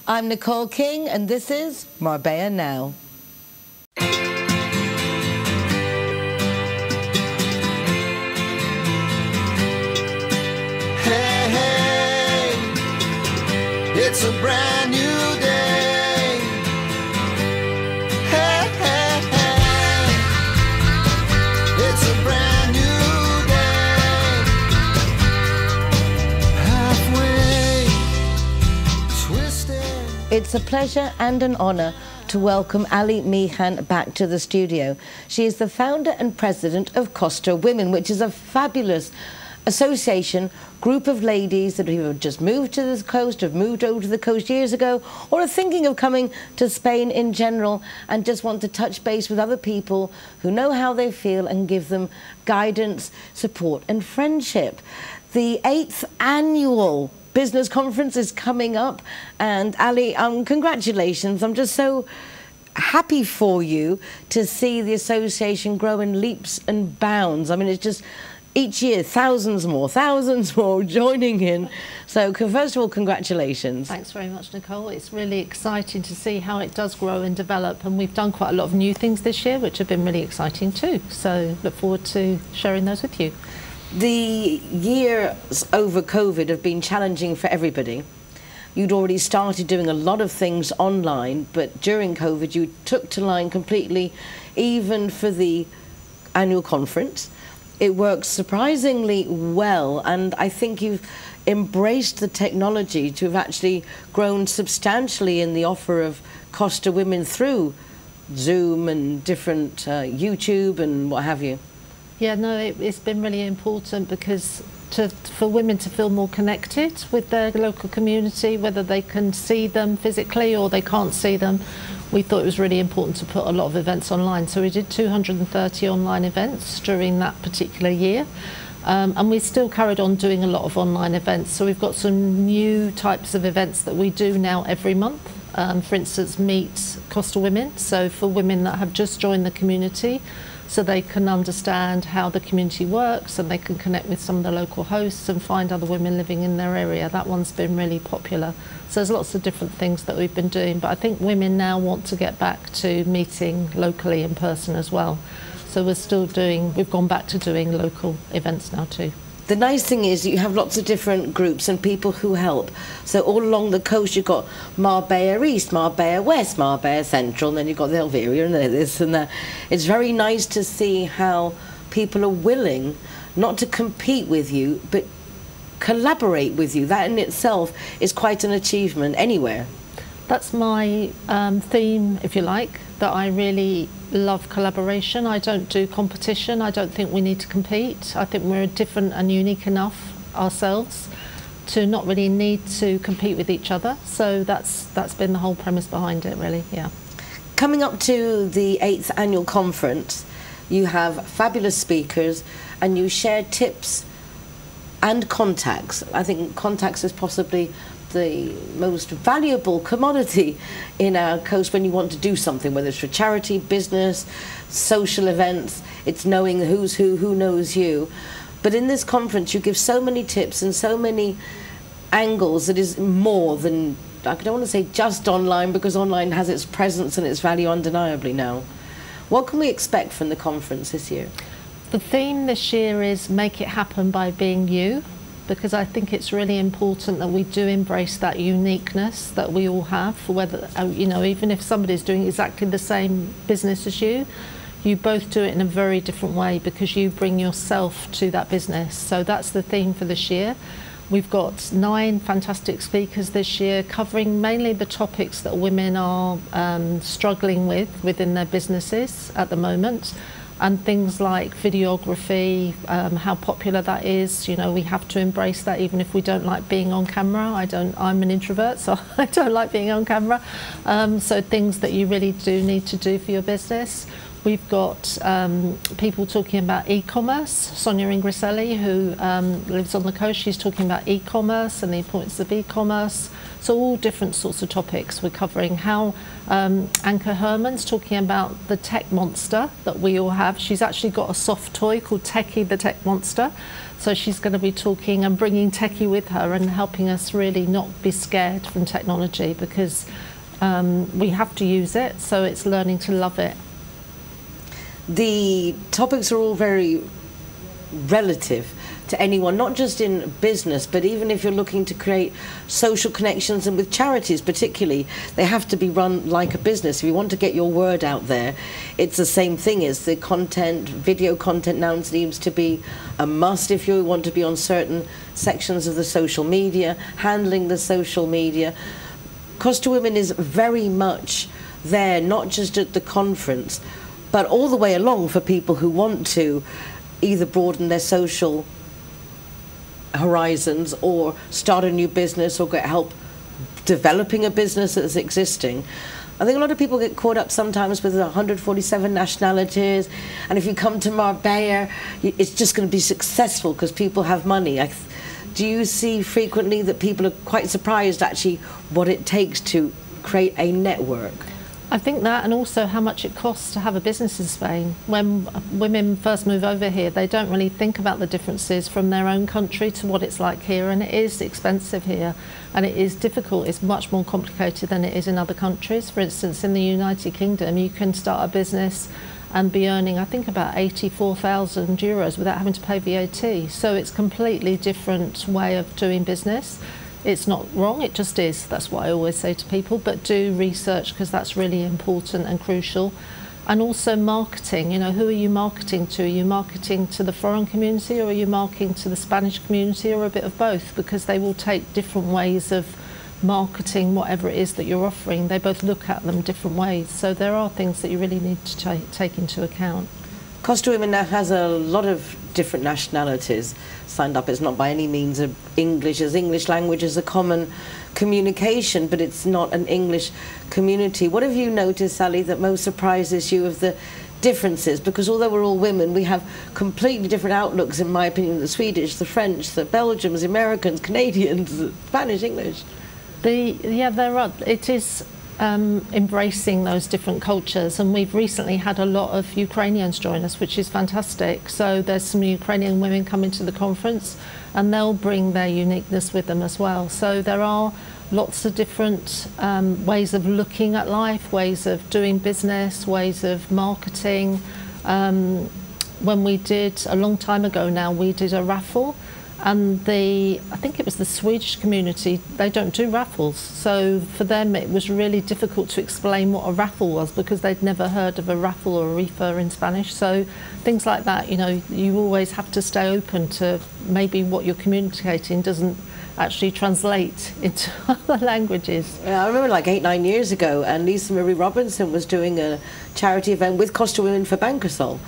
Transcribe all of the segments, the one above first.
I'm Nicole King, and this is Marbella Now. Hey, hey, it's a brand new day. Hey, hey, hey, it's a brand new day. Halfway twisted. It's a pleasure and an honour to welcome Ali Meehan back to the studio. She is the founder and president of Costa Women, which is a fabulous association, group of ladies that have just moved to the coast, have moved over to the coast years ago, or are thinking of coming to Spain in general and just want to touch base with other people who know how they feel and give them guidance, support and friendship. The 8th annual business conference is coming up, and Ali, congratulations. I'm just so happy for you to see the association grow in leaps and bounds. I mean, it's just each year, thousands more joining in. So first of all, congratulations. Thanks very much, Nicole. It's really exciting to see how it does grow and develop, and we've done quite a lot of new things this year, which have been really exciting too. So look forward to sharing those with you. The years over COVID have been challenging for everybody. You'd already started doing a lot of things online, but during COVID you took to line completely, even for the annual conference. It works surprisingly well, and I think you've embraced the technology to have actually grown substantially in the offer of Costa Women through Zoom and different YouTube and what have you. Yeah, no, it's been really important because for women to feel more connected with their local community, whether they can see them physically or they can't see them, we thought it was really important to put a lot of events online. So we did 230 online events during that particular year. And we still carried on doing a lot of online events. So we've got some new types of events that we do now every month. For instance, Meet Costa Women. So for women that have just joined the community, so they can understand how the community works and they can connect with some of the local hosts and find other women living in their area. That one's been really popular. So there's lots of different things that we've been doing, but I think women now want to get back to meeting locally in person as well. So we've gone back to doing local events now too. The nice thing is you have lots of different groups and people who help. So all along the coast you've got Marbella East, Marbella West, Marbella Central, and then you've got the Elvira and this and that. It's very nice to see how people are willing not to compete with you, but collaborate with you. That in itself is quite an achievement anywhere. That's my theme, if you like, that I really love collaboration. I don't do competition. I don't think we need to compete. I think we're different and unique enough ourselves to not really need to compete with each other. So that's been the whole premise behind it, really, yeah. Coming up to the 8th annual conference, you have fabulous speakers and you share tips and contacts. I think contacts is possibly the most valuable commodity in our coast when you want to do something, whether it's for charity, business, social events. It's knowing who's who knows you. But in this conference you give so many tips and so many angles that is more than, I don't want to say just online, because online has its presence and its value undeniably now. What can we expect from the conference this year? The theme this year is Make It Happen by Being You, because I think it's really important that we do embrace that uniqueness that we all have, for whether, you know, even if somebody's doing exactly the same business as you both do it in a very different way because you bring yourself to that business. So that's the theme for this year. We've got 9 fantastic speakers this year covering mainly the topics that women are struggling with within their businesses at the moment. And things like videography, how popular that is. You know, we have to embrace that even if we don't like being on camera. I'm an introvert, so I don't like being on camera. So things that you really do need to do for your business. We've got people talking about e-commerce. Sonia Ingriselli, who lives on the coast, she's talking about e-commerce and the importance of e-commerce. So all different sorts of topics we're covering. How Anka Herman's talking about the tech monster that we all have. She's actually got a soft toy called Techie the Tech Monster. So she's going to be talking and bringing Techie with her and helping us really not be scared from technology, because we have to use it, so it's learning to love it. The topics are all very relative to anyone, not just in business, but even if you're looking to create social connections, and with charities particularly, they have to be run like a business. If you want to get your word out there, it's the same thing as the content. Video content now seems to be a must if you want to be on certain sections of the social media, handling the social media. Costa Women is very much there, not just at the conference, but all the way along for people who want to either broaden their social horizons or start a new business or get help developing a business that's existing. I think a lot of people get caught up sometimes with 147 nationalities, and if you come to Marbella, it's just going to be successful because people have money. Do you see frequently that people are quite surprised actually what it takes to create a network? I think that, and also how much it costs to have a business in Spain. When women first move over here, they don't really think about the differences from their own country to what it's like here, and it is expensive here, and it is difficult. It's much more complicated than it is in other countries. For instance, in the United Kingdom, you can start a business and be earning, I think, about 84,000 euros without having to pay VAT. So it's a completely different way of doing business. It's not wrong, it just is. That's what I always say to people, but do research, because that's really important and crucial. And also marketing, you know, who are you marketing to? Are you marketing to the foreign community, or are you marketing to the Spanish community, or a bit of both? Because they will take different ways of marketing whatever it is that you're offering. They both look at them different ways. So there are things that you really need to take into account. Costa Women now has a lot of different nationalities signed up. It's not by any means English, as English language is a common communication, but it's not an English community. What have you noticed, Sally, that most surprises you of the differences? Because although we're all women, we have completely different outlooks, in my opinion, the Swedish, the French, the Belgians, the Americans, Canadians, the Spanish, English. Yeah, there are. It is embracing those different cultures, and we've recently had a lot of Ukrainians join us, which is fantastic. So there's some Ukrainian women coming to the conference, and they'll bring their uniqueness with them as well. So there are lots of different ways of looking at life, ways of doing business, ways of marketing. When we did, a long time ago now, we did a raffle, and I think it was the Swedish community, they don't do raffles. So for them it was really difficult to explain what a raffle was, because they'd never heard of a raffle or a reefer in Spanish. So things like that, you know, you always have to stay open to maybe what you're communicating doesn't actually translate into other languages. Yeah, I remember like 8-9 years ago, and Lisa Marie Robinson was doing a charity event with Costa Women for Bancasol.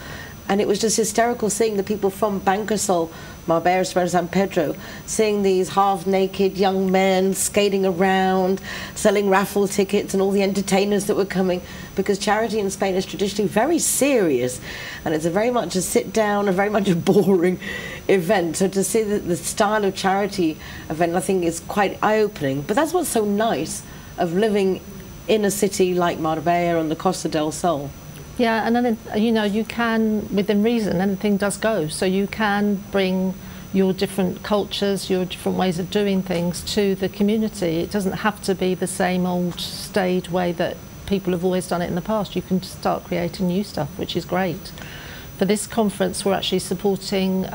And it was just hysterical seeing the people from Bancasol, Marbella, San Pedro, seeing these half-naked young men skating around, selling raffle tickets, and all the entertainers that were coming, because charity in Spain is traditionally very serious, and it's very much a sit-down, a very much a boring event. So to see the style of charity event, I think, is quite eye-opening. But that's what's so nice of living in a city like Marbella on the Costa del Sol. Yeah, and then, you know, you can, within reason, anything does go. So you can bring your different cultures, your different ways of doing things to the community. It doesn't have to be the same old staid way that people have always done it in the past. You can start creating new stuff, which is great. For this conference, we're actually supporting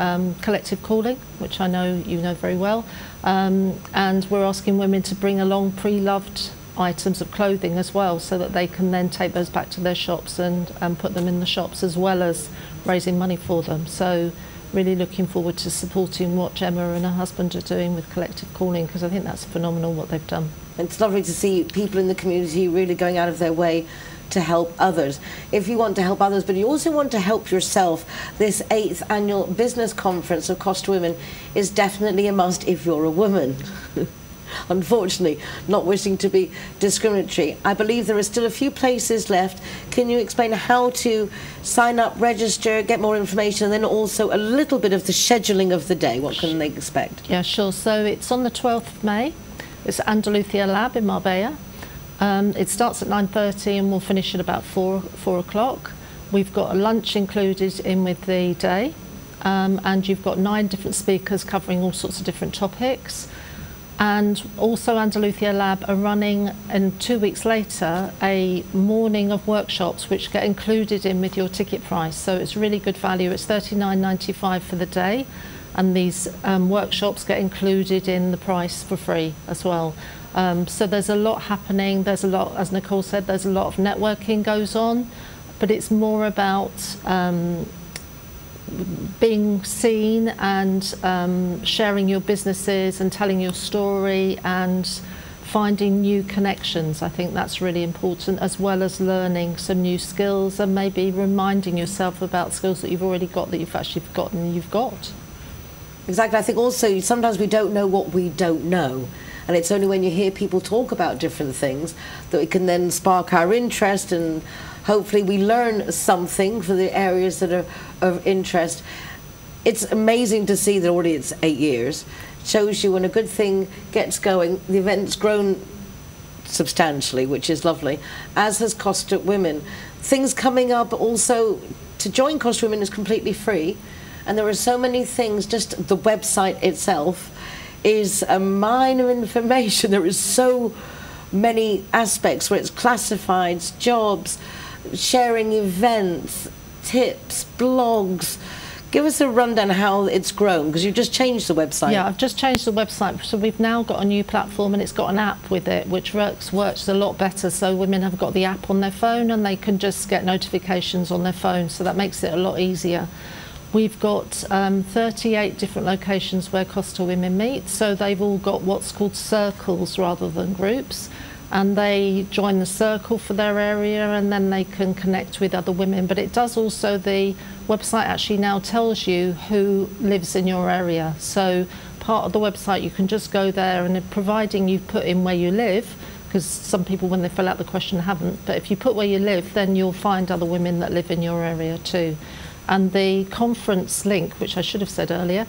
collective calling, which I know you know very well. And we're asking women to bring along pre-loved items of clothing as well, so that they can then take those back to their shops and put them in the shops, as well as raising money for them. So really looking forward to supporting what Gemma and her husband are doing with collective calling, because I think that's phenomenal what they've done. It's lovely to see people in the community really going out of their way to help others. If you want to help others, but you also want to help yourself, this 8th annual business conference of Costa Women is definitely a must if you're a woman. Unfortunately, not wishing to be discriminatory. I believe there are still a few places left. Can you explain how to sign up, register, get more information, and then also a little bit of the scheduling of the day? What can they expect? Yeah, sure. So it's on the 12th of May, It's Andalusia Lab in Marbella. It starts at 9:30 and we'll finish at about 4 o'clock. We've got a lunch included in with the day, and you've got 9 different speakers covering all sorts of different topics. And also Andalusia Lab are running, and 2 weeks later, a morning of workshops which get included in with your ticket price. So it's really good value. It's $39.95 for the day, and these workshops get included in the price for free as well. So there's a lot happening. There's a lot, as Nicole said, there's a lot of networking goes on, but it's more about being seen and sharing your businesses and telling your story and finding new connections. I think that's really important, as well as learning some new skills and maybe reminding yourself about skills that you've already got that you've actually forgotten you've got. Exactly. I think also sometimes we don't know what we don't know. And it's only when you hear people talk about different things that it can then spark our interest, and hopefully we learn something for the areas that are of interest. It's amazing to see that already it's 8 years. It shows you when a good thing gets going, the event's grown substantially, which is lovely, as has Costa Women. Things coming up also, to join Costa Women is completely free, and there are so many things, just the website itself is a mine of information. There is so many aspects where it's classifieds, jobs, sharing events, tips, blogs. Give us a rundown how it's grown, because you've just changed the website. Yeah, I've just changed the website, so we've now got a new platform and it's got an app with it which works a lot better. So women have got the app on their phone and they can just get notifications on their phone, so that makes it a lot easier. We've got 38 different locations where Costa Women meet, so they've all got what's called circles rather than groups, and they join the circle for their area and then they can connect with other women. But it does also, the website actually now tells you who lives in your area. So part of the website, you can just go there, and providing you've put in where you live, because some people when they fill out the question haven't, but if you put where you live, then you'll find other women that live in your area too. And the conference link, which I should have said earlier,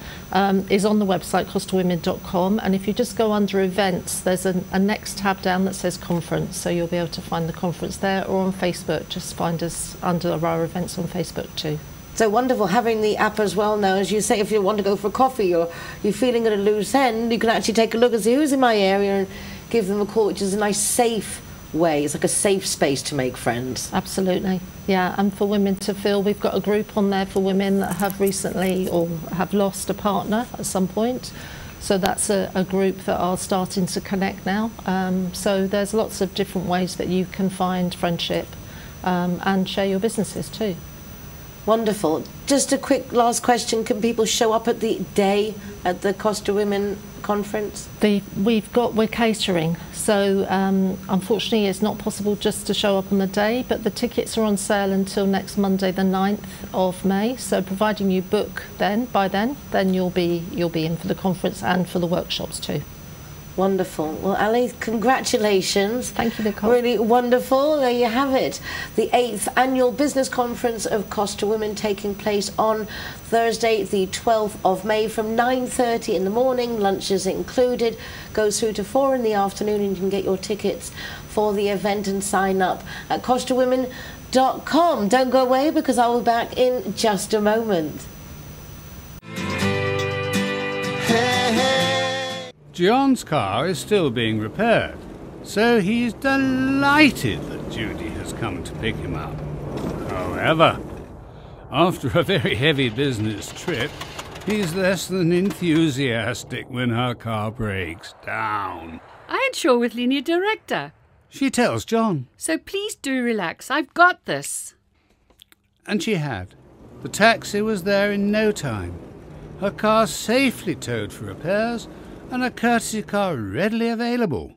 is on the website, costawomen.com. And if you just go under events, there's a next tab down that says conference. So you'll be able to find the conference there, or on Facebook. Just find us under our events on Facebook too. So wonderful having the app as well now. As you say, if you want to go for a coffee or you're feeling at a loose end, you can actually take a look and see who's in my area and give them a call, which is a nice, safe way. It's like a safe space to make friends. Absolutely, yeah. And for women to feel, we've got a group on there for women that have recently or have lost a partner at some point. So that's a group that are starting to connect now. So there's lots of different ways that you can find friendship and share your businesses too. Wonderful. Just a quick last question. Can people show up at the day at the Costa Women conference? We're catering, so unfortunately it's not possible just to show up on the day, but the tickets are on sale until next Monday the 9th of May, so providing you book by then you'll be in for the conference and for the workshops too. Wonderful. Well, Ali, congratulations. Thank you, Nicole. Really wonderful. There you have it. The 8th Annual Business Conference of Costa Women, taking place on Thursday, the 12th of May from 9:30 in the morning. Lunch is included. Goes through to 4 in the afternoon, and you can get your tickets for the event and sign up at costawomen.com. Don't go away, because I'll be back in just a moment. John's car is still being repaired, so he's delighted that Judy has come to pick him up. However, after a very heavy business trip, he's less than enthusiastic when her car breaks down. I had show with Linear Director. She tells John. So please do relax, I've got this. And she had. The taxi was there in no time. Her car safely towed for repairs, and a courtesy car readily available.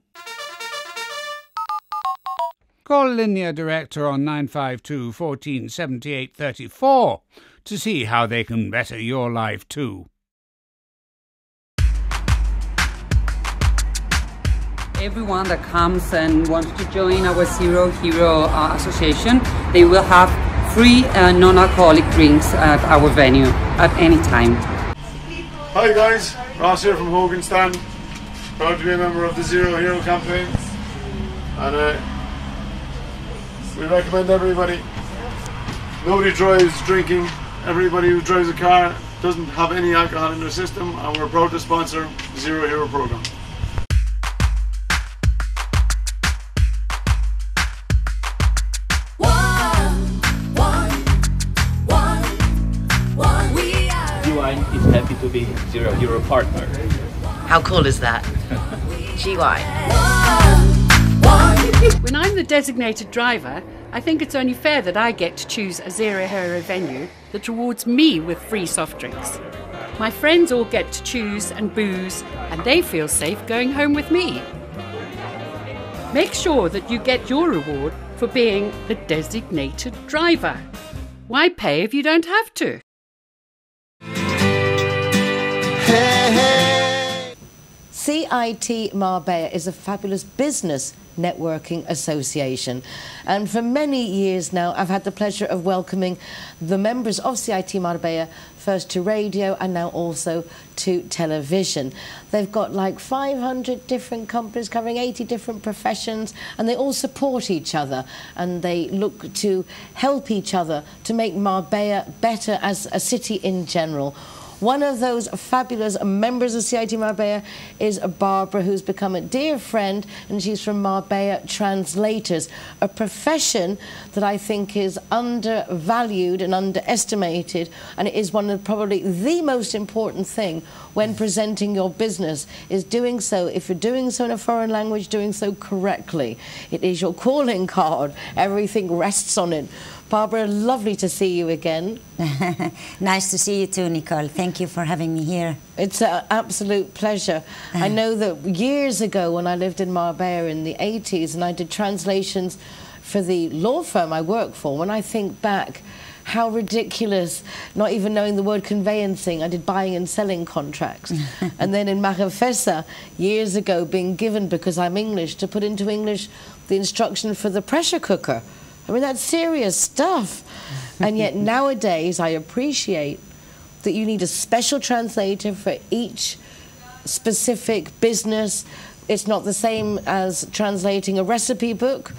Call Linear Director on 952 14 78 34 to see how they can better your life too. Everyone that comes and wants to join our Zero Hero Association, they will have free non-alcoholic drinks at our venue at any time. Hi guys, Ross here from Hogan Stand. Proud to be a member of the Zero Hero campaign, and we recommend everybody. Nobody drives drinking. Everybody who drives a car doesn't have any alcohol in their system, and we're proud to sponsor the Zero Hero program. GWine is happy to be Zero Hero partner. How cool is that? GWine. When I'm the designated driver, I think it's only fair that I get to choose a Zero Hero venue that rewards me with free soft drinks. My friends all get to choose and booze, and they feel safe going home with me. Make sure that you get your reward for being the designated driver. Why pay if you don't have to? CIT Marbella is a fabulous business networking association, and for many years now I've had the pleasure of welcoming the members of CIT Marbella first to radio and now also to television. They've got like 500 different companies covering 80 different professions, and they all support each other and they look to help each other to make Marbella better as a city in general. One of those fabulous members of CIT Marbella is Barbara, who's become a dear friend, and she's from Marbella Translators, a profession that I think is undervalued and underestimated, and it is one of probably the most important thing when presenting your business, is doing so, if you're doing so in a foreign language, doing so correctly. It is your calling card. Everything rests on it. Barbara, lovely to see you again. Nice to see you too, Nicole. Thank you for having me here. It's an absolute pleasure. I know that years ago when I lived in Marbella in the 80s and I did translations for the law firm I work for, when I think back how ridiculous, not even knowing the word conveyancing, I did buying and selling contracts. And then in Marifesa, years ago, being given, because I'm English, to put into English the instruction for the pressure cooker. I mean, that's serious stuff. And yet nowadays I appreciate that you need a special translator for each specific business. It's not the same as translating a recipe book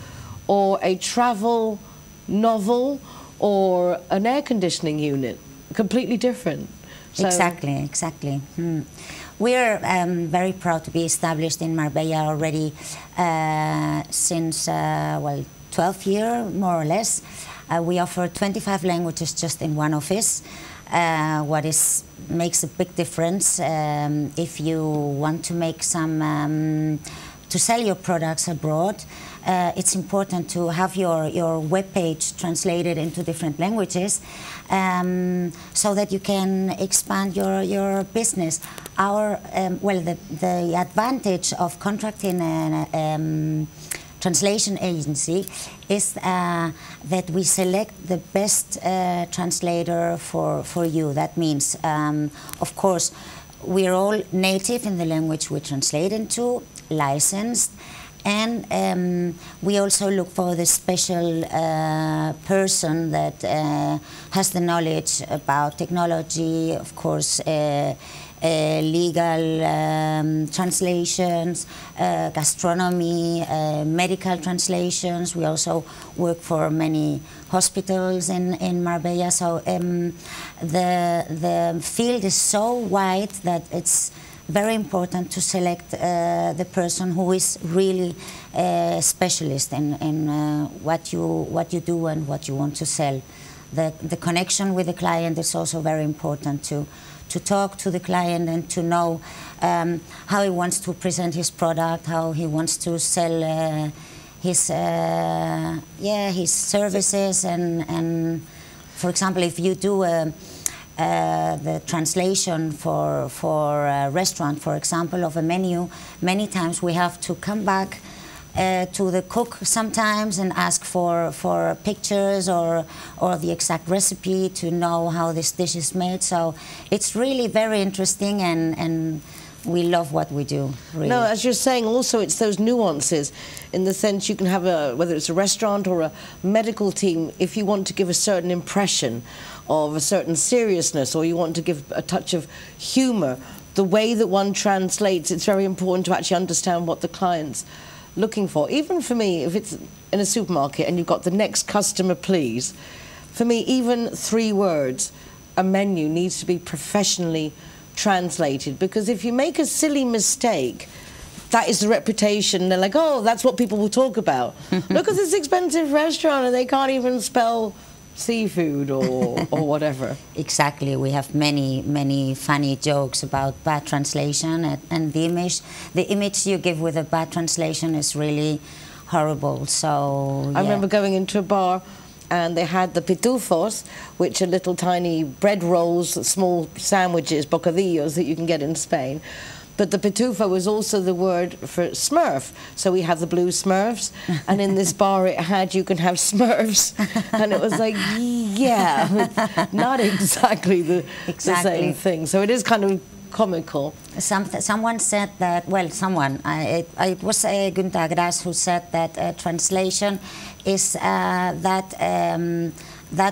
or a travel novel or an air conditioning unit. Completely different. So Exactly. We're very proud to be established in Marbella already since, well, 12 years, more or less. We offer 25 languages just in one office. What makes a big difference if you want to make some, to sell your products abroad. It's important to have your web page translated into different languages so that you can expand your business. Well, the advantage of contracting an translation agency is that we select the best translator for you. That means, of course, we're all native in the language we translate into, licensed, and we also look for the special person that has the knowledge about technology, of course, legal translations, gastronomy, medical translations. We also work for many hospitals in Marbella. So the field is so wide that it's very important to select the person who is really a specialist in what you do and what you want to sell. The connection with the client is also very important to talk to the client and to know how he wants to present his product, how he wants to sell his services, and for example, if you do the translation for a restaurant, for example, of a menu, many times we have to come back to the cook sometimes and ask for pictures or the exact recipe to know how this dish is made. So it's really very interesting, and we love what we do, really. No, as you're saying, also it's those nuances, in the sense you can have whether it's a restaurant or a medical team, if you want to give a certain impression of a certain seriousness, or you want to give a touch of humour, the way that one translates, it's very important to actually understand what the client's looking for. Even for me, if it's in a supermarket and you've got the next customer please, for me, even 3 words, a menu needs to be professionally translated, because if you make a silly mistake, that is the reputation. They're like, oh, that's what people will talk about. Look at this expensive restaurant and they can't even spell seafood or whatever. Exactly. We have many funny jokes about bad translation, and the image you give with a bad translation is really horrible. So I remember going into a bar and they had the pitufos, which are little tiny bread rolls, small sandwiches, bocadillos that you can get in Spain. But the pitufo was also the word for Smurf. So we have the blue Smurfs, and in this bar it had, you can have Smurfs. And it was like, yeah, not exactly the same thing. So it is kind of comical. Someone said that, well, it was Günter Grass who said that translation is that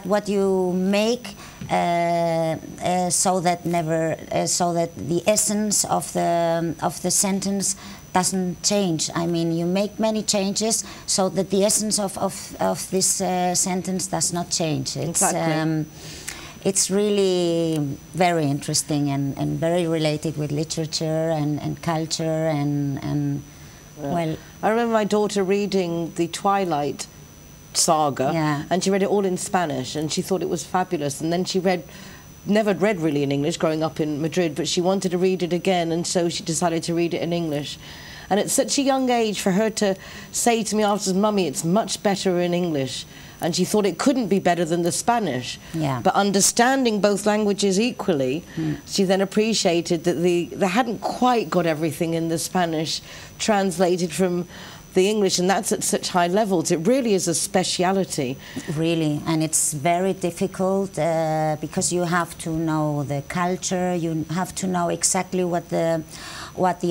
what you make so that the essence of the sentence doesn't change. I mean, you make many changes so that the essence of this sentence does not change. Exactly. It's really very interesting and very related with literature and culture and well. I remember my daughter reading the Twilight saga, and she read it all in Spanish, and she thought it was fabulous. And then she never read really in English growing up in Madrid, but she wanted to read it again, and so she decided to read it in English. And at such a young age for her to say to me afterwards, "Mummy, it's much better in English," and she thought it couldn't be better than the Spanish. Yeah. But understanding both languages equally, she then appreciated that they hadn't quite got everything in the Spanish translated from the English, and that's at such high levels. It really is a speciality. Really, and it's very difficult because you have to know the culture, you have to know exactly what the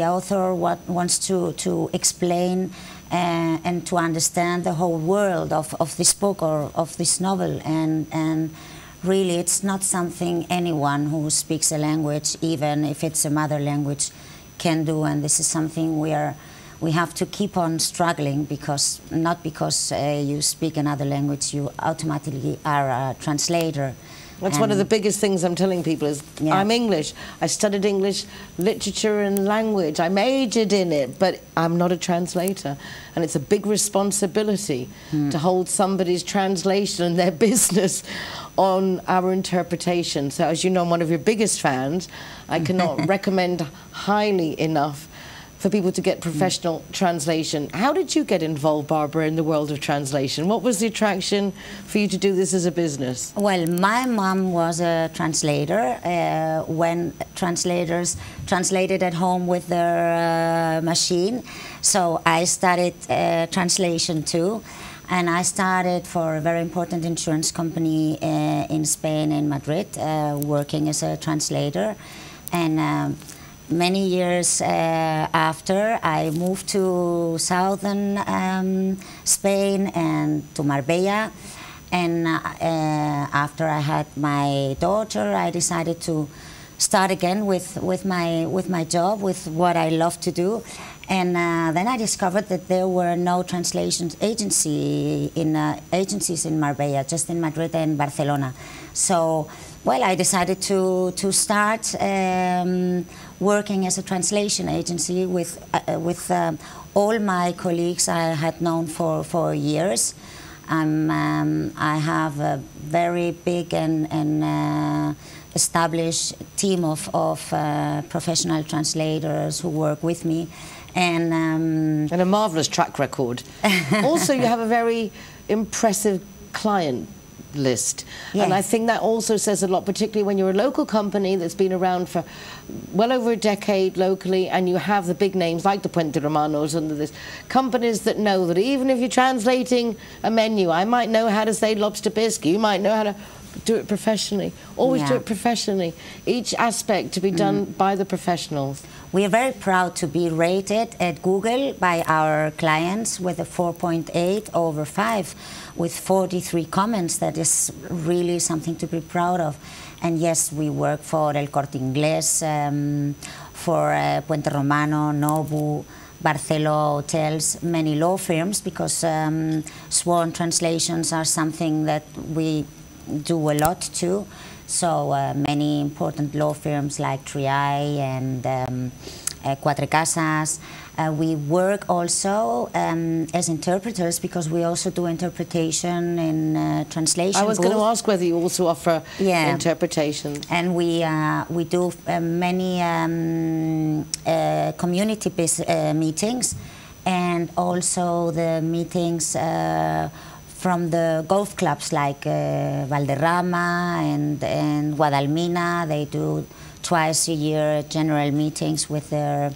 author wants to explain, and to understand the whole world of this book or of this novel. And really, it's not something anyone who speaks a language, even if it's a mother language, can do. And this is something we have to keep on struggling, because not because you speak another language you automatically are a translator. That's one of the biggest things I'm telling people is, I'm English. I studied English literature and language. I majored in it, but I'm not a translator. And it's a big responsibility to hold somebody's translation and their business on our interpretation. So as you know, I'm one of your biggest fans. I cannot recommend highly enough for people to get professional translation. How did you get involved, Barbara, in the world of translation? What was the attraction for you to do this as a business? Well, my mom was a translator. When translators translated at home with their machine, so I studied translation too. And I started for a very important insurance company in Spain, in Madrid, working as a translator. And many years after, I moved to southern Spain and to Marbella. And after I had my daughter, I decided to start again with my job, with what I love to do. And then I discovered that there were no translation agencies in Marbella, just in Madrid and Barcelona. So, well, I decided to start working as a translation agency with all my colleagues I had known for years. I have a very big and established team of professional translators who work with me. And a marvellous track record. Also, you have a very impressive client list. Yes. And I think that also says a lot, particularly when you're a local company that's been around for well over a decade locally, and you have the big names like the Puente Romanos and this companies that know that even if you're translating a menu, I might know how to say lobster bisque, you might know how to do it professionally. Always do it professionally. Each aspect to be done by the professionals. We are very proud to be rated at Google by our clients with a 4.8/5 with 43 comments. That is really something to be proud of. And yes, we work for El Corte Inglés, Puente Romano, Nobu, Barceló hotels, many law firms, because sworn translations are something that we do a lot too. So many important law firms like Triai and Cuatro Casas. We work also as interpreters, because we also do interpretation and translation. I was going to ask whether you also offer interpretation. And we do many community meetings, and also the meetings from the golf clubs like Valderrama and Guadalmina. They do twice a year general meetings with their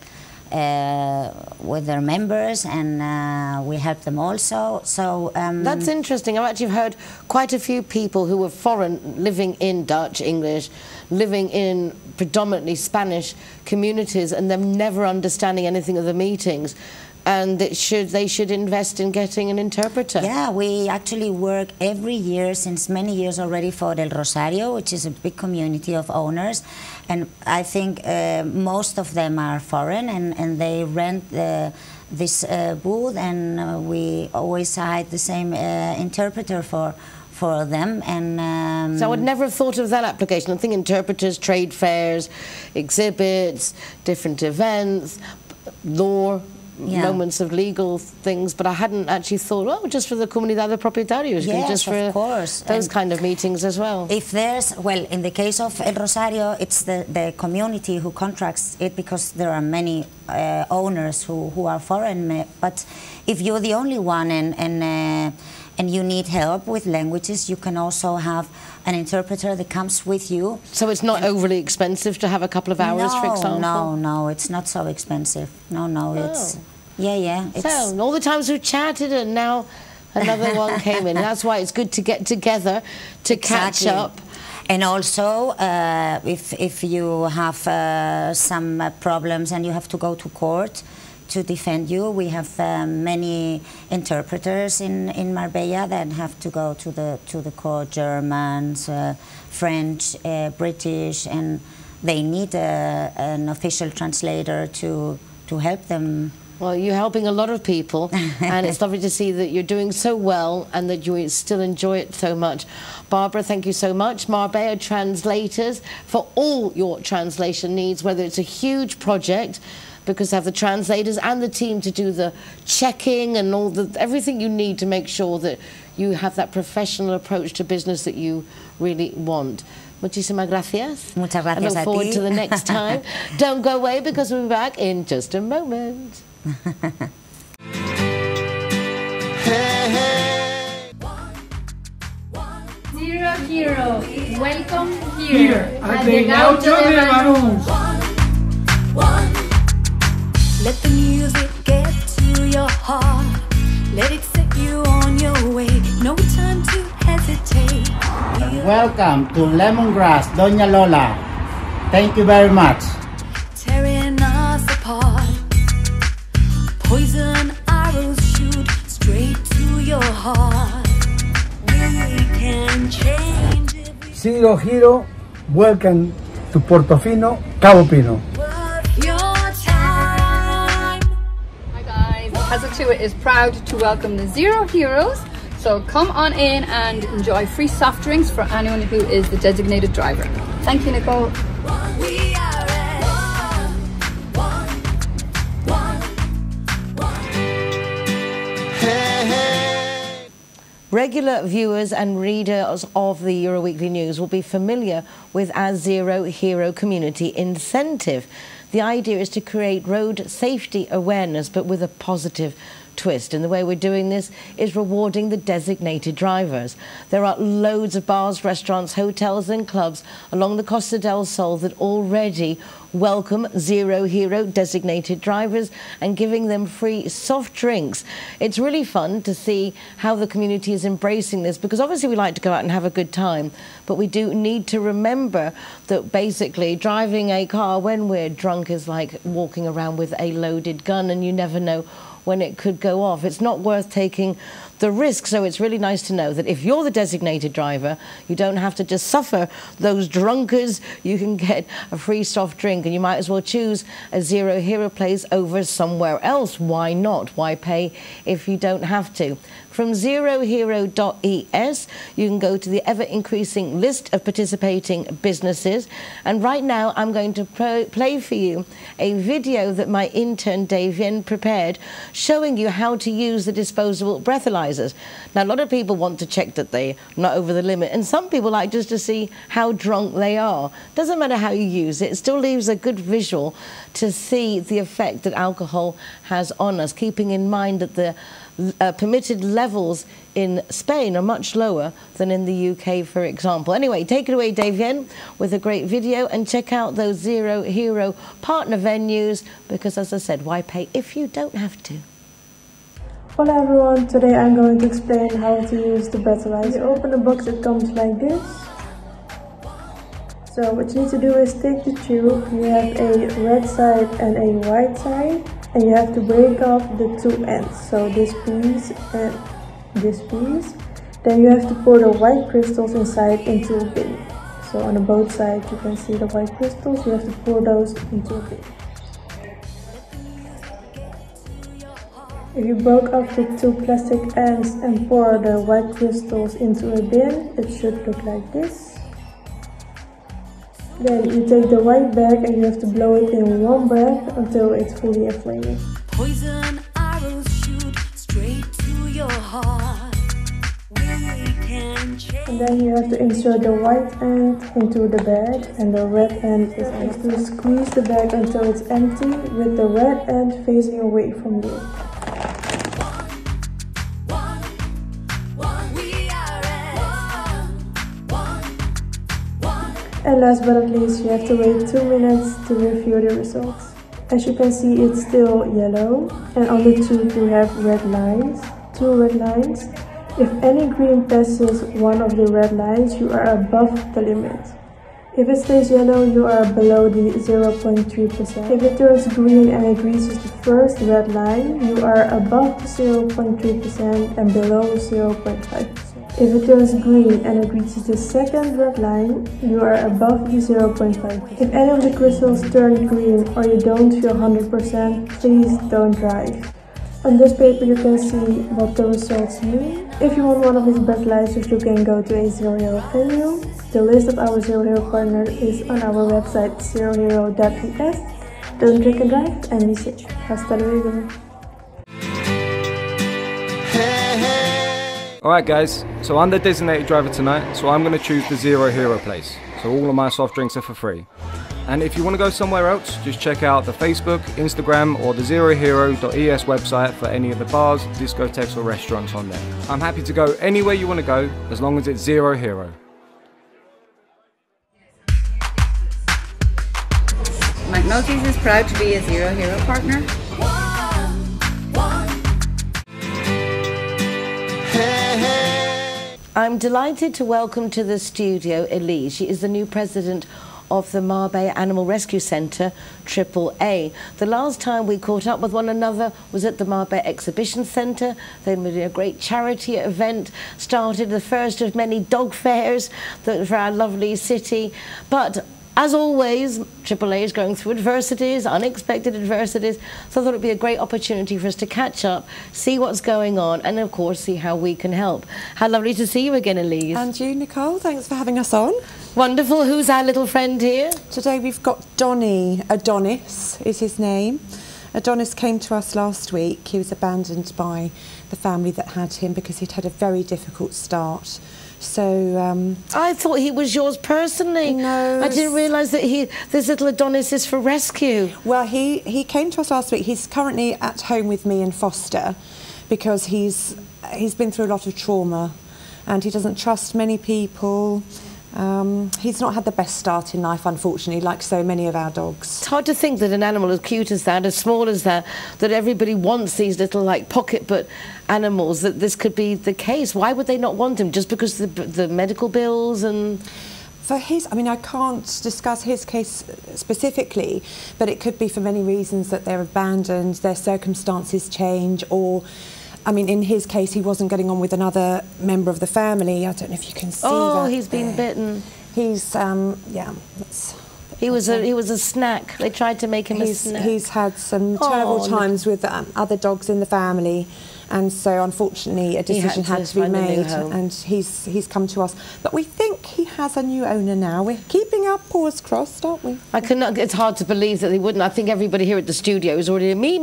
members, and we help them also. So that's interesting. I've actually heard quite a few people who were foreign, living in Dutch, English, living in predominantly Spanish communities, and them never understanding anything of the meetings. And they should invest in getting an interpreter. Yeah, we actually work every year since many years already for El Rosario, which is a big community of owners, and I think most of them are foreign, and they rent this booth, and we always hire the same interpreter for them. And so I would never have thought of that application. I think interpreters, trade fairs, exhibits, different events, law. Moments of legal things, but I hadn't actually thought, oh, just for the comunidad de propietarios, yes, just for of course. Those kind of meetings as well. If there's, well, in the case of El Rosario, it's the community who contracts it, because there are many owners who are foreign, but if you're the only one and you need help with languages, you can also have an interpreter that comes with you. So it's not overly expensive to have a couple of hours, for example? No, it's not so expensive. No, it's... Yeah. So, all the times we've chatted, and now another one came in. That's why it's good to get together to catch up. And also, if you have some problems and you have to go to court to defend you, we have many interpreters in Marbella that have to go to the court, Germans, French, British, and they need an official translator to help them. Well, you're helping a lot of people, and it's lovely to see that you're doing so well and that you still enjoy it so much. Barbara, thank you so much. Marbella Translators, for all your translation needs, whether it's a huge project, because they have the translators and the team to do the checking and everything you need to make sure that you have that professional approach to business that you really want. Muchísimas gracias. Muchas gracias. I look forward to the next time. Don't go away, because we'll be back in just a moment. Zero Hero, welcome here at the Gaucho de Banús. Let the music get to your heart. Let it set you on your way. No time to hesitate. Welcome to Lemongrass, Doña Lola. Thank you very much. Tearing us apart. Poison arrows shoot straight to your heart. We can change it. Zero Hero, welcome to Portofino, Cabo Pino. Hazatuit is proud to welcome the Zero Heroes, so come on in and enjoy free soft drinks for anyone who is the designated driver. Thank you, Nicole. Regular viewers and readers of the Euro Weekly News will be familiar with our Zero Hero Community Incentive. The idea is to create road safety awareness, but with a positive twist. And the way we're doing this is rewarding the designated drivers. There are loads of bars, restaurants, hotels and clubs along the Costa del Sol that already welcome Zero Hero designated drivers and giving them free soft drinks. It's really fun to see how the community is embracing this, because obviously we like to go out and have a good time, but we do need to remember that basically driving a car when we're drunk is like walking around with a loaded gun, and you never know when it could go off. It's not worth taking the risk. So it's really nice to know that if you're the designated driver, you don't have to just suffer those drunkards. You can get a free soft drink, and you might as well choose a Zero Hero place over somewhere else. Why not? Why pay if you don't have to? From zerohero.es, you can go to the ever-increasing list of participating businesses. And right now, I'm going to play for you a video that my intern, Daviënn, prepared, showing you how to use the disposable breathalyzers. Now, a lot of people want to check that they're not over the limit, and some people like just to see how drunk they are. Doesn't matter how you use it, it still leaves a good visual to see the effect that alcohol has on us, keeping in mind that the permitted levels in Spain are much lower than in the UK, for example. Anyway, take it away, Daviënn, with a great video, and check out those Zero Hero partner venues, because, as I said, why pay if you don't have to? Hola everyone, today I'm going to explain how to use the breathalyzer. You open the box, it comes like this. So what you need to do is take the tube, you have a red side and a white side, and you have to break off the two ends, so this piece and this piece. Then you have to pour the white crystals inside into a bin. So on both sides you can see the white crystals, you have to pour those into a bin. If you broke off the two plastic ends and pour the white crystals into a bin, it should look like this. Then you take the white bag and you have to blow it in one breath until it's fully inflamed. Poison arrows shoot straight to your heart. We can change. And then you have to insert the white end into the bag and the red end is empty. You squeeze the bag until it's empty with the red end facing away from you. And last but not least, you have to wait 2 minutes to review the results. As you can see, it's still yellow, and on the tube you have red lines, 2 red lines. If any green passes one of the red lines, you are above the limit. If it stays yellow, you are below the 0.3%. If it turns green and it reaches the first red line, you are above the 0.3% and below 0.5%. If it turns green and it reaches the second red line, you are above the 0.5%. If any of the crystals turn green or you don't feel 100%, please don't drive. On this paper you can see what the results mean. If you want one of these breathalyzers, you can go to a Zero Hero venue. The list of our Zero Hero partners is on our website zerohero.es. Don't drink and drive, and be safe. Hasta luego. Alright guys, so I'm the designated driver tonight, so I'm going to choose the Zero Hero place. So all of my soft drinks are for free. And if you want to go somewhere else, just check out the Facebook, Instagram or the zerohero.es website for any of the bars, discotheques or restaurants on there. I'm happy to go anywhere you want to go, as long as it's Zero Hero. McNulty's is proud to be a Zero Hero partner. I'm delighted to welcome to the studio Elise. She is the new president of the Marbella Animal Rescue Centre, AAA. The last time we caught up with one another was at the Marbella Exhibition Centre. They made a great charity event, started the first of many dog fairs for our lovely city. But as always, AAA is going through adversities, unexpected adversities, so I thought it would be a great opportunity for us to catch up, see what's going on, and of course see how we can help. How lovely to see you again, Elise. And you, Nicole, thanks for having us on. Wonderful. Who's our little friend here? Today we've got Donnie. Adonis is his name. Adonis came to us last week. He was abandoned by the family that had him because he'd had a very difficult start. So I thought he was yours personally. No, I didn't realise that this little Adonis is for rescue. Well, he came to us last week. He's currently at home with me in foster because he's been through a lot of trauma, and he doesn't trust many people. He's not had the best start in life, unfortunately, like so many of our dogs. It's hard to think that an animal as cute as that, as small as that everybody wants these little, like, pocketbook animals, that this could be the case. Why would they not want them? Just because the medical bills and... For his, I mean, I can't discuss his case specifically, but it could be for many reasons that they're abandoned, their circumstances change, or, I mean, in his case, he wasn't getting on with another member of the family. I don't know if you can see that. Oh, he's been bitten. He's, yeah. He was a snack. They tried to make him a snack. He's had some terrible times with other dogs in the family, and so unfortunately a decision had to be made, and he's come to us. But we think he has a new owner now. We're keeping our paws crossed, aren't we? It's hard to believe that they wouldn't. I think everybody here at the studio is already me.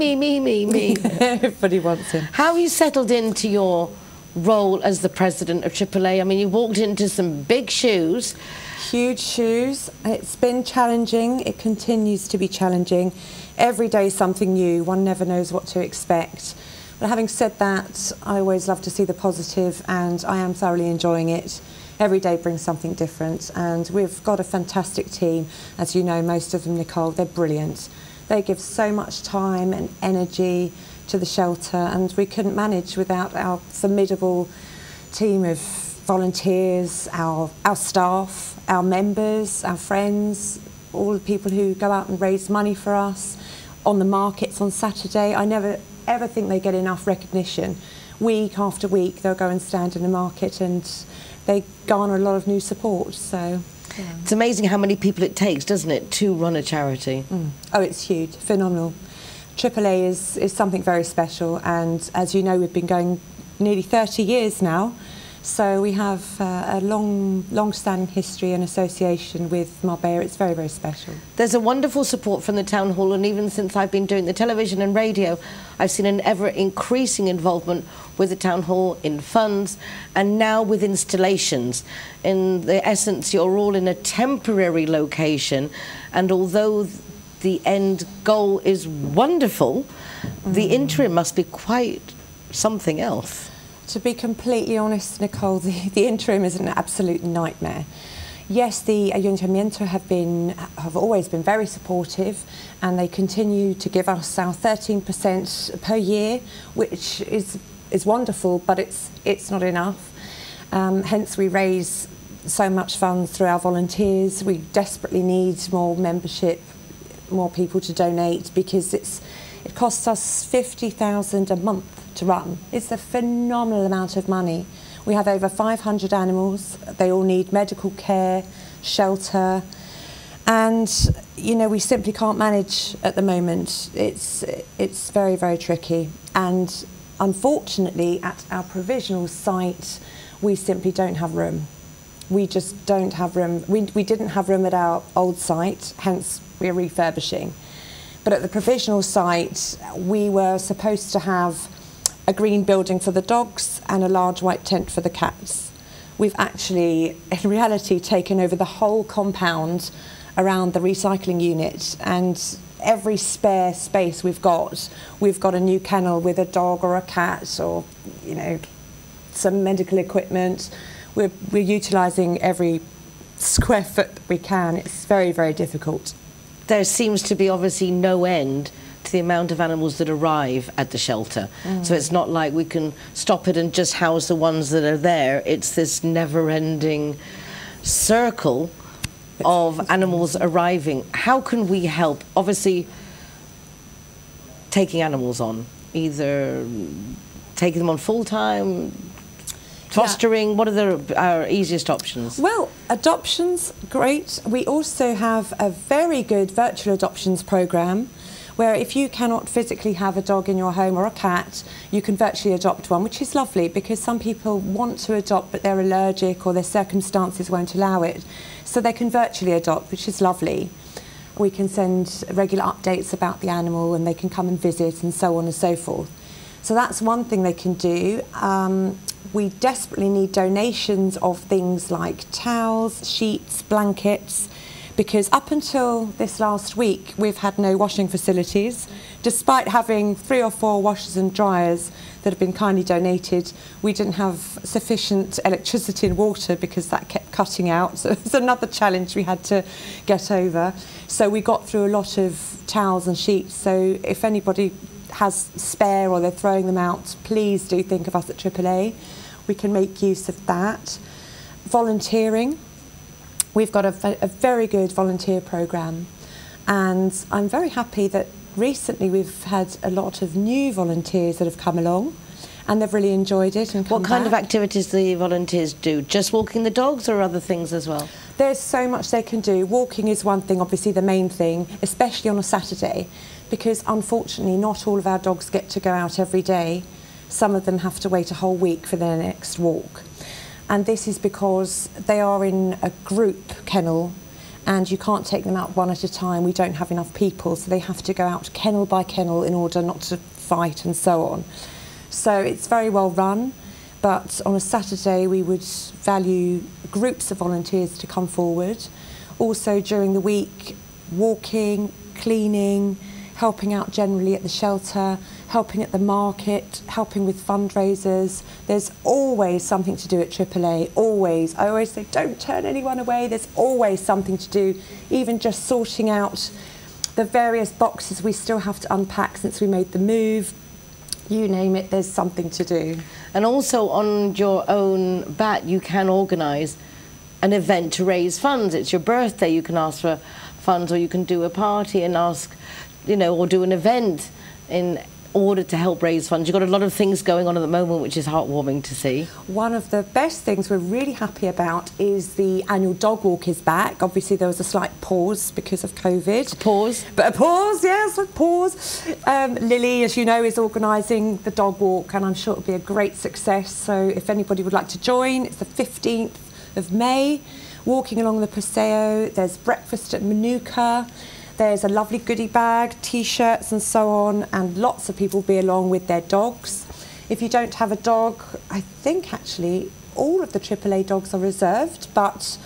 Everybody wants him. How have you settled into your role as the president of AAA? I mean, you walked into some big shoes. Huge shoes. It's been challenging. It continues to be challenging. Every day something new. One never knows what to expect. But having said that, I always love to see the positive, and I am thoroughly enjoying it. Every day brings something different, and we've got a fantastic team. As you know, most of them, Nicole, they're brilliant. They give so much time and energy to the shelter, and we couldn't manage without our formidable team of volunteers, our staff, our members, our friends, all the people who go out and raise money for us on the markets on Saturday. I never ever think they get enough recognition. Week after week they'll go and stand in the market, and they garner a lot of new support. So yeah. It's amazing how many people it takes, doesn't it, to run a charity? Oh, it's huge, phenomenal. AAA is something very special, and as you know, we've been going nearly 30 years now. So we have a long-standing history and association with Marbella. It's very, very special. There's a wonderful support from the town hall, and even since I've been doing the television and radio, I've seen an ever-increasing involvement with the town hall in funds and now with installations. In the essence, you're all in a temporary location, and although the end goal is wonderful, the interim must be quite something else. To be completely honest, Nicole, the interim is an absolute nightmare. Yes, the Ayuntamiento have always been very supportive, and they continue to give us our 13% per year, which is wonderful, but it's not enough. Hence, we raise so much funds through our volunteers. We desperately need more membership, more people to donate, because it costs us $50,000 a month to run. It's a phenomenal amount of money. We have over 500 animals. They all need medical care, shelter, and you know, we simply can't manage at the moment. It's very, very tricky, and unfortunately at our provisional site we simply don't have room. We just don't have room. We didn't have room at our old site, hence we're refurbishing. But at the provisional site we were supposed to have a green building for the dogs and a large white tent for the cats. We've actually, in reality, taken over the whole compound around the recycling unit, and every spare space we've got a new kennel with a dog or a cat, or you know, some medical equipment. We're utilising every square foot we can. It's very, very difficult. There seems to be obviously no end to the amount of animals that arrive at the shelter. So it's not like we can stop it and just house the ones that are there. It's this never-ending circle of animals arriving. How can we help? Obviously, taking animals on, either taking them on full-time, fostering, what are our easiest options? Well, adoptions, great. We also have a very good virtual adoptions programme, where if you cannot physically have a dog in your home or a cat, you can virtually adopt one, which is lovely, because some people want to adopt but they're allergic or their circumstances won't allow it. So they can virtually adopt, which is lovely. We can send regular updates about the animal, and they can come and visit, and so on and so forth. So that's one thing they can do. We desperately need donations of things like towels, sheets, blankets, because up until this last week we've had no washing facilities. Despite having 3 or 4 washers and dryers that have been kindly donated, we didn't have sufficient electricity and water because that kept cutting out. So it's another challenge we had to get over. So we got through a lot of towels and sheets. So if anybody has spare or they're throwing them out, please do think of us at AAA. We can make use of that. Volunteering. we've got a very good volunteer programme, and I'm very happy that recently we've had a lot of new volunteers that have come along, and they've really enjoyed it. And what kind of activities do the volunteers do? Just walking the dogs, or other things as well? There's so much they can do. Walking is one thing, obviously the main thing, especially on a Saturday, because unfortunately not all of our dogs get to go out every day. Some of them have to wait a whole week for their next walk. And this is because they are in a group kennel, and you can't take them out one at a time. We don't have enough people, so they have to go out kennel by kennel in order not to fight and so on. So it's very well run, but on a Saturday we would value groups of volunteers to come forward. Also during the week, walking, cleaning, helping out generally at the shelter, helping at the market, helping with fundraisers. There's always something to do at AAA, always. I always say, don't turn anyone away. There's always something to do, even just sorting out the various boxes we still have to unpack since we made the move. You name it, there's something to do. And also on your own bat, you can organise an event to raise funds. It's your birthday, you can ask for funds, or you can do a party and ask, you know, or do an event in order to help raise funds. You've got a lot of things going on at the moment, which is heartwarming to see. One of the best things we're really happy about is the annual dog walk is back. Obviously there was a slight pause because of COVID. Pause. But a pause, yes, a pause. Lily, as you know, is organising the dog walk, and I'm sure it'll be a great success. So if anybody would like to join, it's the 15th of May. Walking along the Paseo, there's breakfast at Manuka. There's a lovely goodie bag, T-shirts and so on, and lots of people will be along with their dogs. If you don't have a dog, I think actually all of the AAA dogs are reserved, but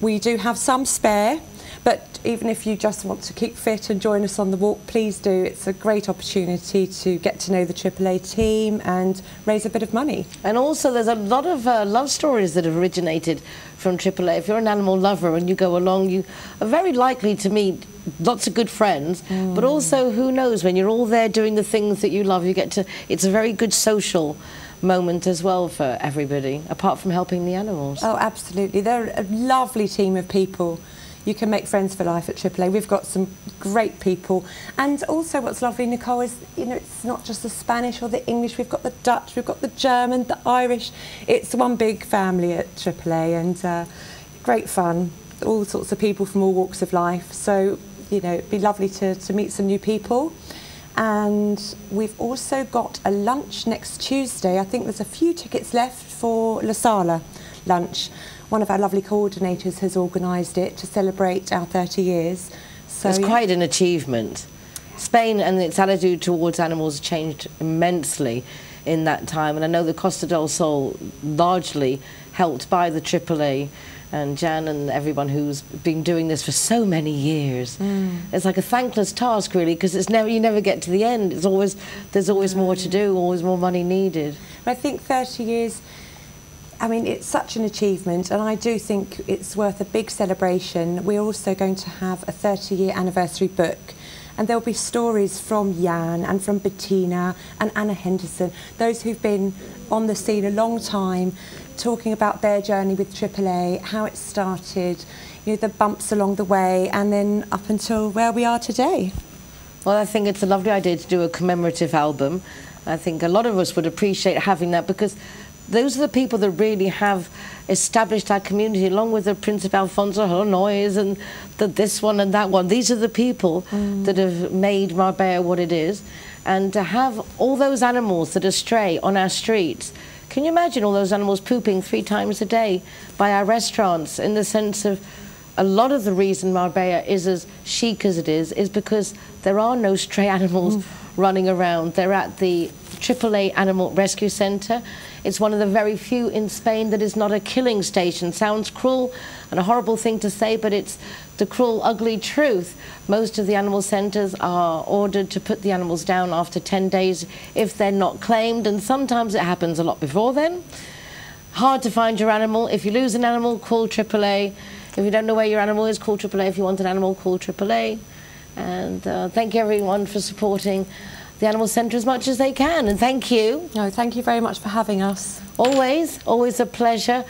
we do have some spare. But even if you just want to keep fit and join us on the walk, please do. It's a great opportunity to get to know the AAA team and raise a bit of money. And also there's a lot of love stories that have originated from AAA. If you're an animal lover and you go along, you are very likely to meet lots of good friends, but also, who knows, when you're all there doing the things that you love, you get to, it's a very good social moment as well for everybody, apart from helping the animals. Oh, absolutely. They're a lovely team of people. You can make friends for life at AAA. We've got some great people. And also what's lovely, Nicole, is, you know, it's not just the Spanish or the English. We've got the Dutch, we've got the German, the Irish. It's one big family at AAA, and great fun. All sorts of people from all walks of life. So, you know, it'd be lovely to meet some new people. And we've also got a lunch next Tuesday. I think there's a few tickets left for La Sala lunch. One of our lovely coordinators has organised it to celebrate our 30 years. So it's quite an achievement. Spain and its attitude towards animals changed immensely in that time, and I know the Costa del Sol largely helped by the AAA and Jan and everyone who's been doing this for so many years. It's like a thankless task, really, because it's never, you never get to the end. It's always, there's always more to do, always more money needed. I think 30 years, I mean, it's such an achievement, and I do think it's worth a big celebration. We're also going to have a 30-year anniversary book, and there'll be stories from Jan and from Bettina and Anna Henderson, those who've been on the scene a long time, talking about their journey with AAA, how it started, you know, the bumps along the way, and then up until where we are today. Well, I think it's a lovely idea to do a commemorative album. I think a lot of us would appreciate having that, because those are the people that really have established our community, along with the Prince of Alfonso Hanois and this one and that one. These are the people that have made Marbella what it is. And to have all those animals that are stray on our streets, can you imagine all those animals pooping 3 times a day by our restaurants, in the sense of a lot of the reason Marbella is as chic as it is because there are no stray animals running around. They're at the AAA Animal Rescue Centre. It's one of the very few in Spain that is not a killing station. Sounds cruel and a horrible thing to say, but it's the cruel, ugly truth. Most of the animal centres are ordered to put the animals down after 10 days if they're not claimed, and sometimes it happens a lot before then. Hard to find your animal. If you lose an animal, call AAA. If you don't know where your animal is, call AAA. If you want an animal, call AAA. And thank you, everyone, for supporting the Animal Centre as much as they can, and thank you. No, thank you very much for having us. Always, always a pleasure.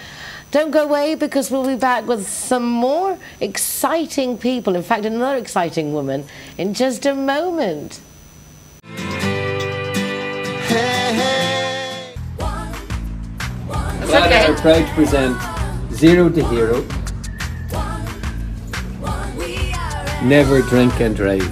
Don't go away, because we'll be back with some more exciting people. In fact, another exciting woman in just a moment. Glad and are proud to present Zero to Hero. Never drink and drive.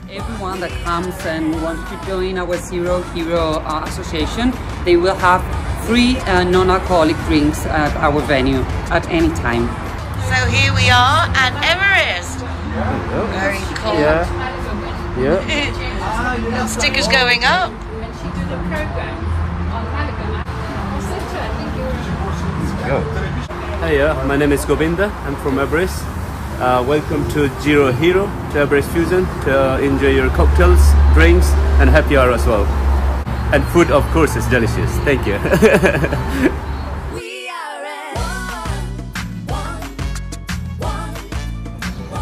Everyone that comes and wants to join our Zero Hero Association, they will have free non-alcoholic drinks at our venue at any time. So here we are at Everest. Very cold. Yeah. Stickers going up. Hiya, my name is Govinda. I'm from Everest. Welcome to Zero Hero, to Everest Fusion, to enjoy your cocktails, drinks, and happy hour as well. And food, of course, is delicious. Thank you.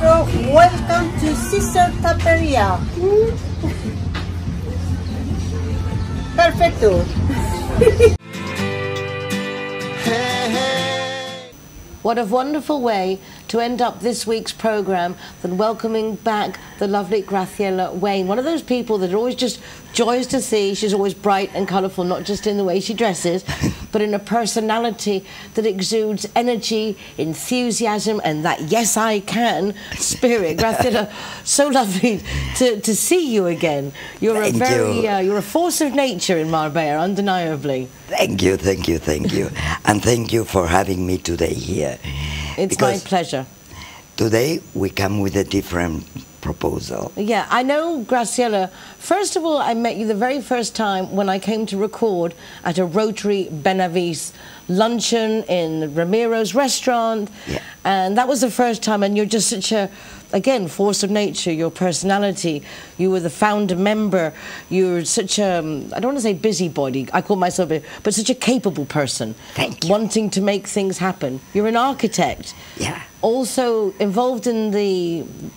So, welcome to Sister Taperia. Perfecto. What a wonderful way to end up this week's programme than welcoming back the lovely Graciela Wayne. One of those people that are always just joyous to see. She's always bright and colourful, not just in the way she dresses, but in a personality that exudes energy, enthusiasm, and that yes I can spirit. Graciela, so lovely to see you again. You're you're a force of nature in Marbella, undeniably. Thank you, thank you, thank you. And thank you for having me today here. It's my pleasure. Today we come with a different proposal. Yeah, I know, Graciela. First of all, I met you the very first time when I came to record at a Rotary Benavis luncheon in Ramiro's restaurant. Yeah. And that was the first time, and you're just such a, again, force of nature, your personality. You were the founder member. You're such a, I don't want to say busybody, I call myself a, but such a capable person. Thank you. Wanting to make things happen. You're an architect. Yeah. Also involved in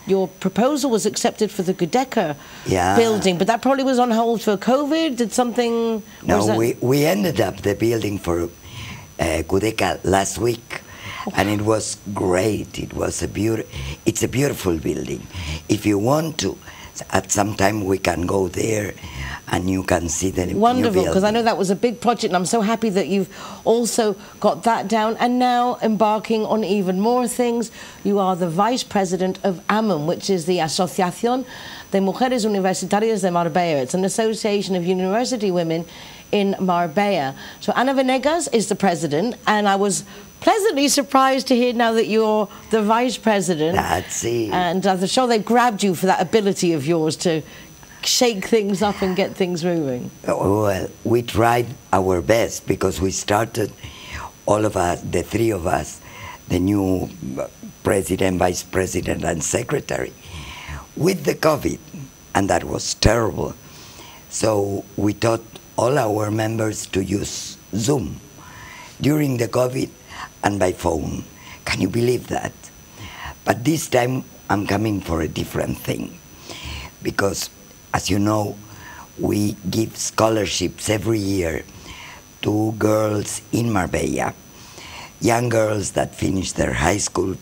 your proposal was accepted for the Gudeka building, but that probably was on hold for COVID. Did something... No, we ended up the building for Gudeka last week. And it was great. It was it's a beautiful building. If you want to, at some time we can go there and you can see the wonderful, because I know that was a big project, and I'm so happy that you've also got that down and now embarking on even more things. You are the Vice President of AMUN, which is the Asociación de Mujeres Universitarias de Marbella. It's an association of university women in Marbella. So Ana Venegas is the president, and I was pleasantly surprised to hear now that you're the vice president. That's it. And I'm sure they've grabbed you for that ability of yours to shake things up and get things moving. Well, we tried our best, because we started, all of us, the three of us, the new president, vice president, and secretary, with the COVID, and that was terrible. So we taught all our members to use Zoom during the COVID and by phone. Can you believe that? But this time I'm coming for a different thing, because as you know, we give scholarships every year to girls in Marbella, young girls that finish their high school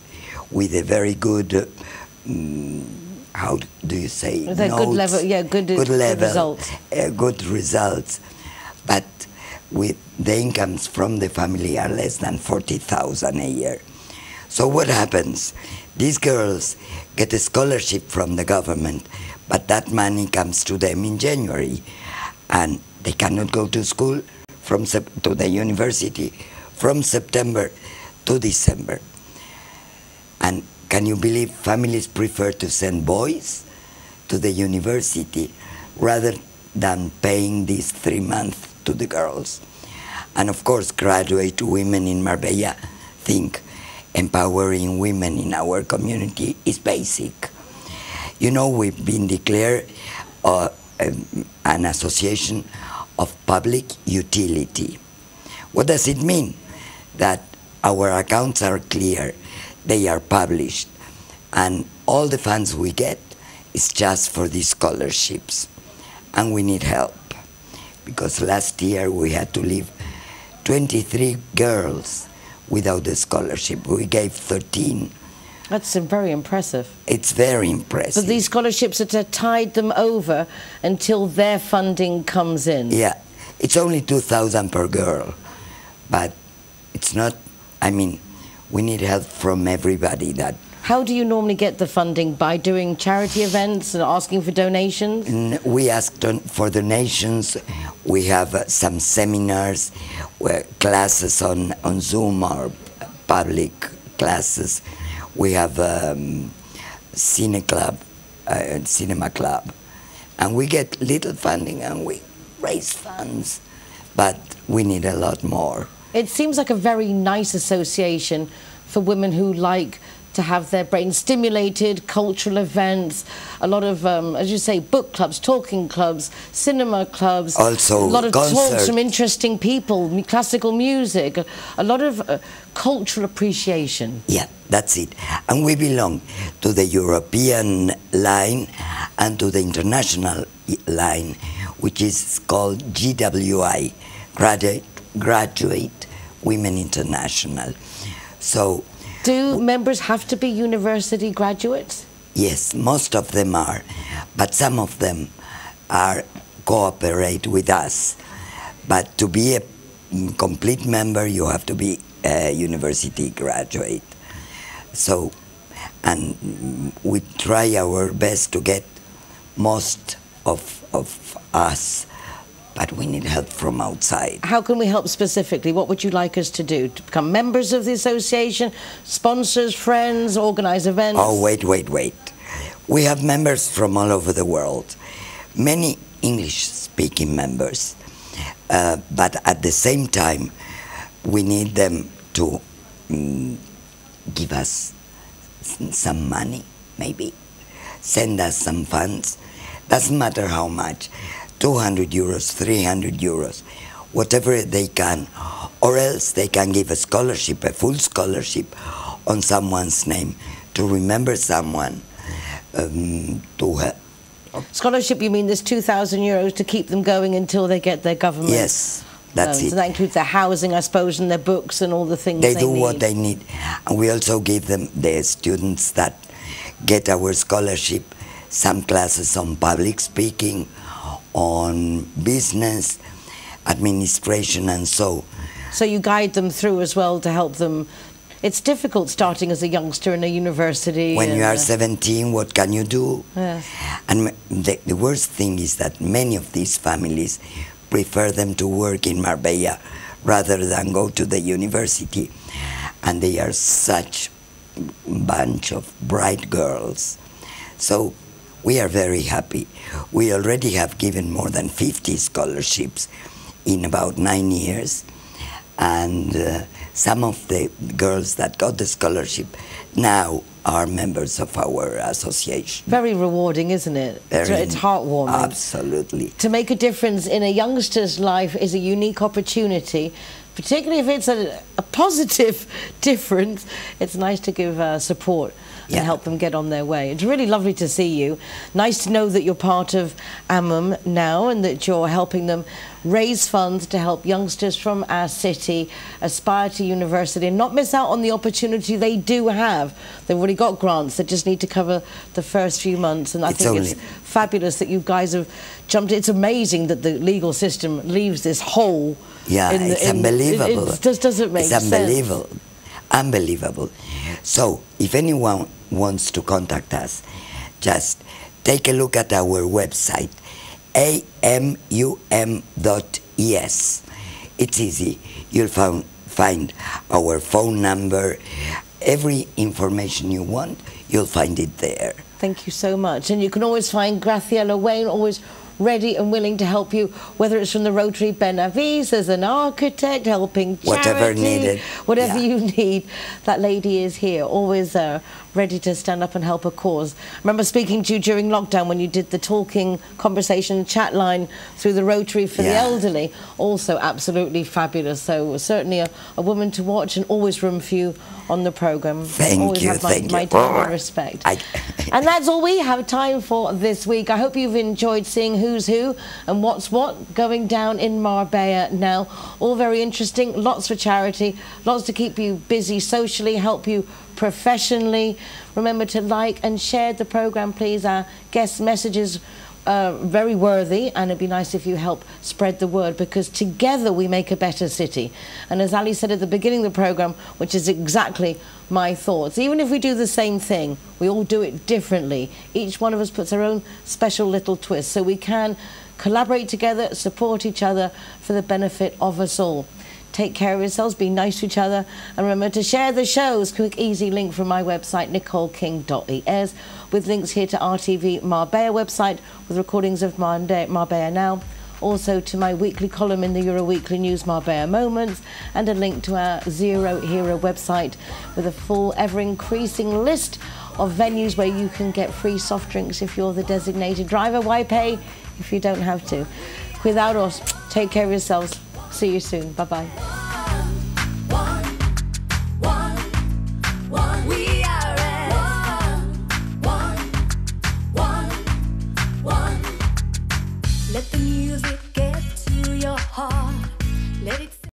with a very good how do you say? With a good level, yeah, good results. Good results, but with the incomes from the family are less than 40,000 a year. So what happens? These girls get a scholarship from the government, but that money comes to them in January, and they cannot go to school to the university from September to December. And can you believe families prefer to send boys to the university rather than paying these 3 months to the girls? And of course, graduate women in Marbella think empowering women in our community is basic. You know, we've been declared an association of public utility. What does it mean? That our accounts are clear, they are published, and all the funds we get is just for these scholarships. And we need help, because last year we had to leave 23 girls without a scholarship. We gave 13. That's very impressive. It's very impressive. But these scholarships are to tide them over until their funding comes in. Yeah, it's only 2,000 per girl, but it's not, I mean, we need help from everybody. That. How do you normally get the funding? By doing charity events and asking for donations? We ask for donations. We have some seminars, classes on Zoom or public classes. We have cinema club, and we get little funding and we raise funds, but we need a lot more. It seems like a very nice association for women who like to have their brain stimulated, cultural events, a lot of, as you say, book clubs, talking clubs, cinema clubs, also a lot of concert. talks from interesting people, classical music, a lot of cultural appreciation. Yeah, that's it. And we belong to the European line and to the international line, which is called GWI, Graduate Women International. So, do members have to be university graduates? Yes, most of them are, but some of them cooperate with us. But to be a complete member, you have to be a university graduate. So, and we try our best to get most of us, but we need help from outside. How can we help specifically? What would you like us to do? To become members of the association, sponsors, friends, organize events? Oh, wait. We have members from all over the world, many English-speaking members, but at the same time, we need them to give us some money, maybe, send us some funds, doesn't matter how much. 200 euros, 300 euros, whatever they can, or else they can give a scholarship, a full scholarship on someone's name to remember someone to help. Scholarship, you mean there's 2,000 euros to keep them going until they get their government? Yes, that's it. So that includes their housing, I suppose, and their books and all the things they need. They do what they need. And we also give them, the students that get our scholarship, some classes on public speaking, on business, administration, and so. So you guide them through as well to help them. It's difficult starting as a youngster in a university. When you are 17, what can you do? Yes. And the worst thing is that many of these families prefer them to work in Marbella rather than go to the university. And they are such a bunch of bright girls. So we are very happy. We already have given more than 50 scholarships in about 9 years. And some of the girls that got the scholarship now are members of our association. Very rewarding, isn't it? It's heartwarming. Absolutely. To make a difference in a youngster's life is a unique opportunity, particularly if it's a positive difference. It's nice to give support and help them get on their way. It's really lovely to see you. Nice to know that you're part of AMUM now and that you're helping them raise funds to help youngsters from our city aspire to university and not miss out on the opportunity they do have. They've already got grants, they just need to cover the first few months, and I think it's fabulous that you guys have jumped. It's amazing that the legal system leaves this hole. Yeah, it's unbelievable. It just doesn't make sense. It's unbelievable. Unbelievable. So, if anyone wants to contact us, just take a look at our website, amum.es. It's easy. You'll find our phone number, every information you want, you'll find it there. Thank you so much. And you can always find Graciela Wayne, always ready and willing to help you, whether it's from the Rotary Benavides as an architect, helping charity, whatever needed, whatever you need. That lady is here, always ready to stand up and help a cause. I remember speaking to you during lockdown when you did the talking, conversation, chat line through the Rotary for the elderly. Also absolutely fabulous. So certainly a woman to watch, and always room for you on the programme. Thank you, my time and respect. And that's all we have time for this week. I hope you've enjoyed seeing who who's who and what's what going down in Marbella now. All very interesting, lots for charity, lots to keep you busy socially, help you professionally. Remember to like and share the programme, please. Our guest messages very worthy, and it'd be nice if you help spread the word, because together we make a better city. And as Ali said at the beginning of the programme, which is exactly my thoughts, even if we do the same thing, we all do it differently. Each one of us puts our own special little twist, so we can collaborate together, support each other for the benefit of us all. Take care of yourselves, be nice to each other, and remember to share the shows. Quick, easy link from my website, nicoleking.es, with links here to RTV Marbella website with recordings of Marbella Now, also to my weekly column in the Euro Weekly News, Marbella Moments, and a link to our Zero Hero website with a full, ever-increasing list of venues where you can get free soft drinks if you're the designated driver. Why pay if you don't have to? Cuidados, take care of yourselves. See you soon. Bye-bye.